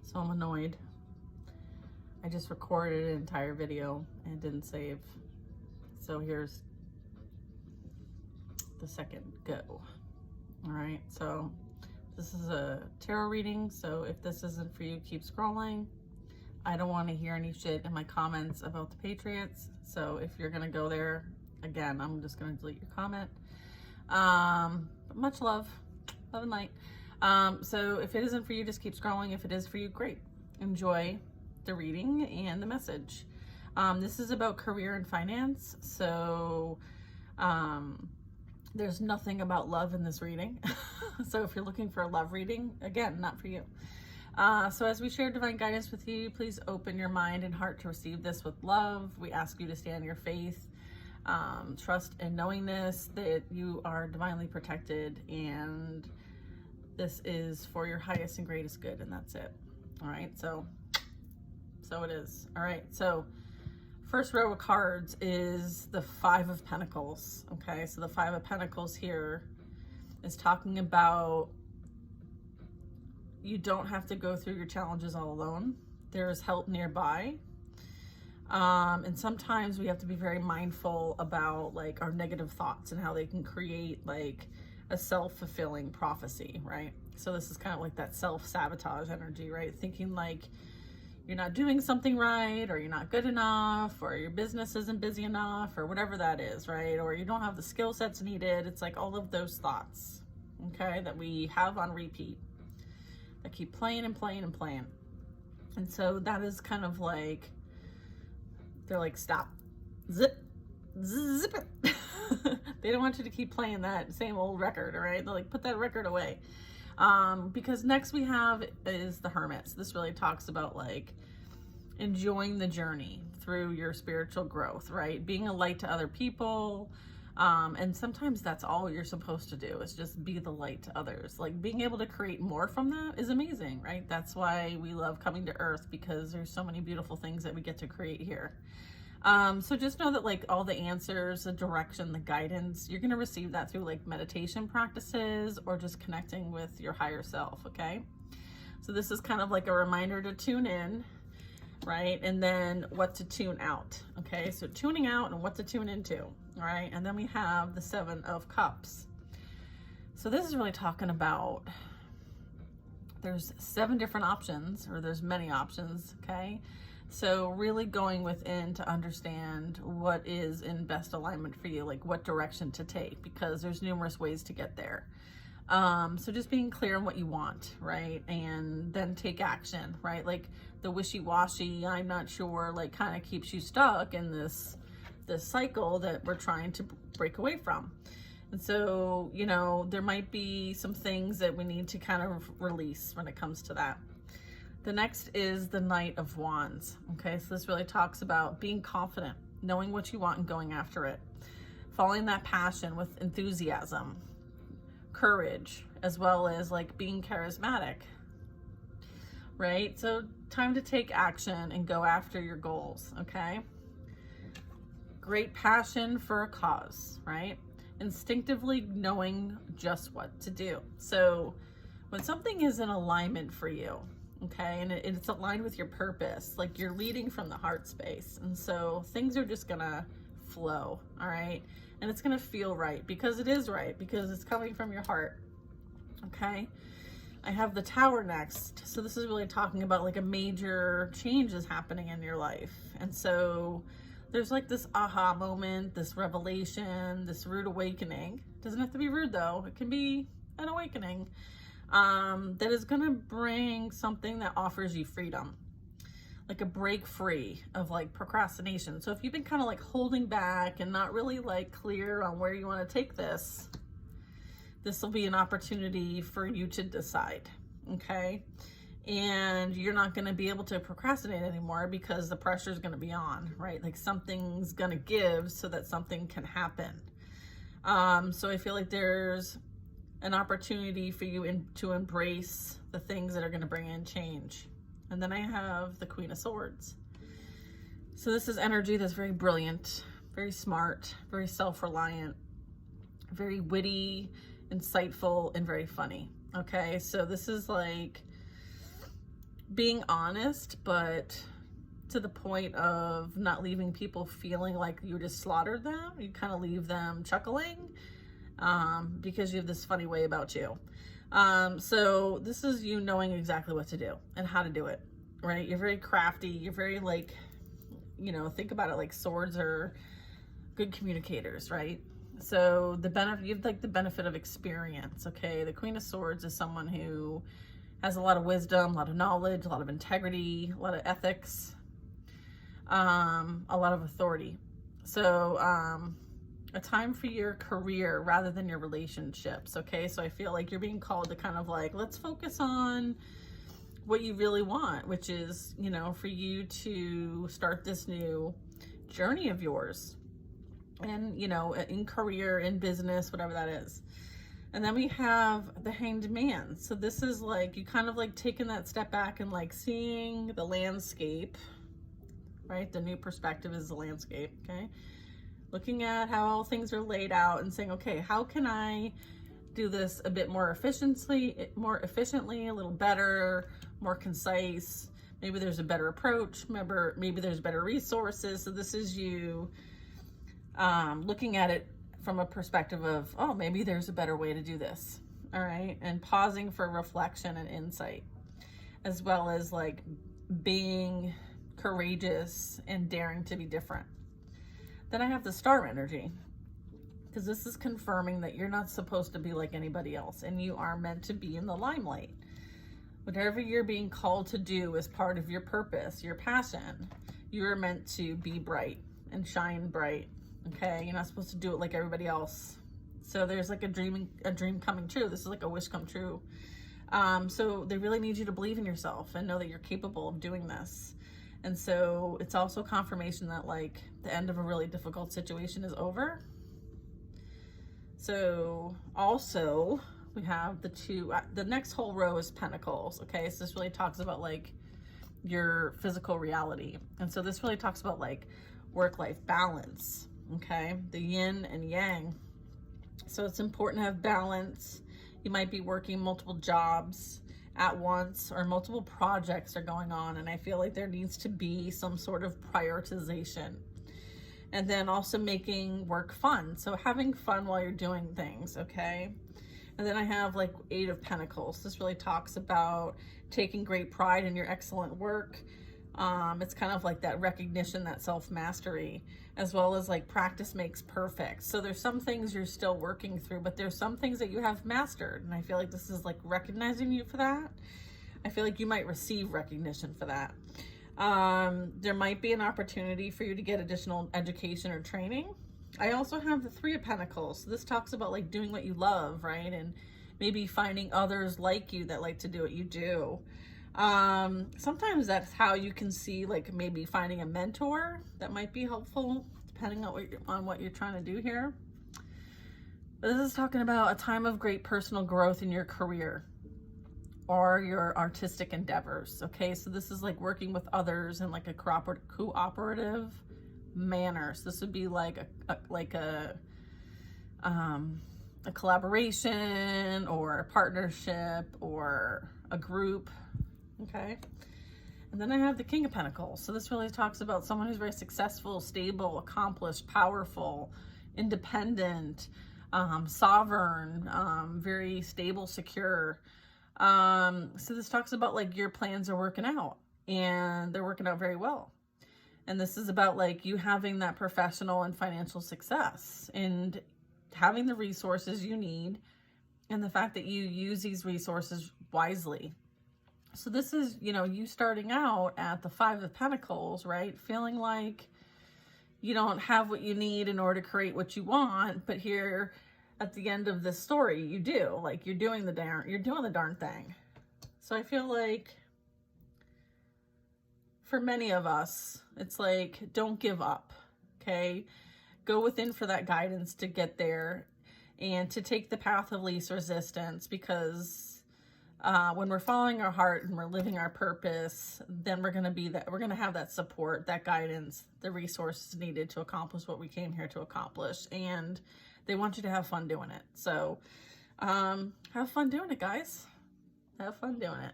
So I'm annoyed. I just recorded an entire video and didn't save. So here's the second go. All right, so this is a tarot reading. So if this isn't for you, keep scrolling. I don't want to hear any shit in my comments about the Patriots. So if you're gonna go there, again, I'm just gonna delete your comment. But much love and light. So if it isn't for you, just keep scrolling. If it is for you, great. Enjoy the reading and the message. This is about career and finance. So there's nothing about love in this reading. So if you're looking for a love reading, again, not for you. So as we share divine guidance with you, please open your mind and heart to receive this with love. We ask you to stand in your faith, trust and knowing this, that you are divinely protected, and this is for your highest and greatest good, and that's it. All right, so it is. All right, so first row of cards is the Five of Pentacles. Okay, so the Five of Pentacles here is talking about you don't have to go through your challenges all alone. There's help nearby. And sometimes we have to be very mindful about like our negative thoughts and how they can create like a self-fulfilling prophecy, right? So this is kind of like that self-sabotage energy, right? Thinking like you're not doing something right, or you're not good enough, or your business isn't busy enough, or whatever that is, right? Or you don't have the skill sets needed. It's like all of those thoughts, okay, that we have on repeat, that keep playing and playing and playing. And so that is kind of like, they're like, stop, zip it. They don't want you to keep playing that same old record, all right? They're like, put that record away. Because next we have is the Hermit. So this really talks about like enjoying the journey through your spiritual growth, right? Being a light to other people. And sometimes that's all you're supposed to do, is just be the light to others. Like being able to create more from that is amazing, right? That's why we love coming to Earth, because there's so many beautiful things that we get to create here. So just know that like all the answers, the direction, the guidance, you're going to receive that through like meditation practices or just connecting with your higher self. Okay. So this is kind of like a reminder to tune in, right? And then what to tune out. Okay. So tuning out and what to tune into. All right. And then we have the Seven of Cups. So this is really talking about, there's 7 different options, or there's many options. Okay. So really going within to understand what is in best alignment for you, like what direction to take, because there's numerous ways to get there. So just being clear on what you want, right? And then take action, right? Like the wishy-washy, I'm not sure, like kind of keeps you stuck in this cycle that we're trying to break away from. And so, you know, there might be some things that we need to kind of release when it comes to that. The next is the Knight of Wands. Okay, so this really talks about being confident, knowing what you want and going after it, following that passion with enthusiasm, courage, as well as like being charismatic, right? So time to take action and go after your goals. Okay, great passion for a cause, right? Instinctively knowing just what to do. So when something is in alignment for you, okay, and it's aligned with your purpose, like you're leading from the heart space, and so things are just gonna flow, all right? And it's gonna feel right, because it is right, because it's coming from your heart. Okay, I have the Tower next. So this is really talking about like a major change is happening in your life, and so there's like this aha moment, this revelation, this rude awakening. Doesn't have to be rude though, it can be an awakening. That is going to bring something that offers you freedom, like a break free of like procrastination. So if you've been kind of like holding back and not really like clear on where you want to take this, this will be an opportunity for you to decide. Okay. And you're not going to be able to procrastinate anymore, because the pressure is going to be on, right? Like something's going to give so that something can happen. So I feel like there's an opportunity for you to embrace the things that are going to bring in change. And then I have the Queen of Swords. So this is energy that's very brilliant, very smart, very self-reliant, very witty, insightful, and very funny. Okay, so this is like being honest, but to the point of not leaving people feeling like you just slaughtered them. You kind of leave them chuckling because you have this funny way about you. So this is you knowing exactly what to do and how to do it, right? You're very crafty. You're very like, you know, think about it like swords are good communicators, right? So the benefit, you have like the benefit of experience, okay? The Queen of Swords is someone who has a lot of wisdom, a lot of knowledge, a lot of integrity, a lot of ethics, a lot of authority. So a time for your career rather than your relationships, okay? So I feel like you're being called to kind of like, let's focus on what you really want, which is, you know, for you to start this new journey of yours. And, you know, in career, in business, whatever that is. And then we have the Hanged Man. So this is like, you kind of like taking that step back and like seeing the landscape, right? The new perspective is the landscape, okay? Looking at how all things are laid out and saying, okay, how can I do this a bit more efficiently, a little better, more concise? Maybe there's a better approach. Maybe there's better resources. So this is you looking at it from a perspective of, oh, maybe there's a better way to do this. All right. And pausing for reflection and insight, as well as like being courageous and daring to be different. Then I have the Star energy, because this is confirming that you're not supposed to be like anybody else and you are meant to be in the limelight. Whatever you're being called to do as part of your purpose, your passion, you're meant to be bright and shine bright. Okay, you're not supposed to do it like everybody else. So there's like a dream coming true. This is like a wish come true. So they really need you to believe in yourself and know that you're capable of doing this. And so it's also confirmation that like the end of a really difficult situation is over. So also we have the next whole row is Pentacles. Okay, so this really talks about like your physical reality. And so this really talks about like work-life balance. Okay, the yin and yang. So it's important to have balance. You might be working multiple jobs at once, or multiple projects are going on, and I feel like there needs to be some sort of prioritization. And then also making work fun, so having fun while you're doing things. Okay, and then I have like 8 of Pentacles. This really talks about taking great pride in your excellent work. It's kind of like that recognition, that self-mastery, as well as like practice makes perfect. So there's some things you're still working through, but there's some things that you have mastered. And I feel like this is like recognizing you for that. I feel like you might receive recognition for that. There might be an opportunity for you to get additional education or training. I also have the 3 of Pentacles. So this talks about like doing what you love, right? And maybe finding others like you that like to do what you do. Sometimes that's how you can see like maybe finding a mentor that might be helpful depending on what you're trying to do here. But this is talking about a time of great personal growth in your career or your artistic endeavors. Okay, so this is like working with others in like a cooperative manner. So this would be like a collaboration or a partnership or a group. Okay, and then I have the King of Pentacles. So this really talks about someone who's very successful, stable, accomplished, powerful, independent, sovereign, very stable, secure. So this talks about like your plans are working out and they're working out very well. And this is about like you having that professional and financial success and having the resources you need and the fact that you use these resources wisely. So this is, you know, you starting out at the 5 of Pentacles, right? Feeling like you don't have what you need in order to create what you want, but here at the end of this story, you do. Like you're doing the darn thing. So I feel like for many of us, it's like, don't give up, okay? Go within for that guidance to get there and to take the path of least resistance, because when we're following our heart and we're living our purpose, then we're going to have that support, that guidance, the resources needed to accomplish what we came here to accomplish. And they want you to have fun doing it. So have fun doing it, guys. Have fun doing it.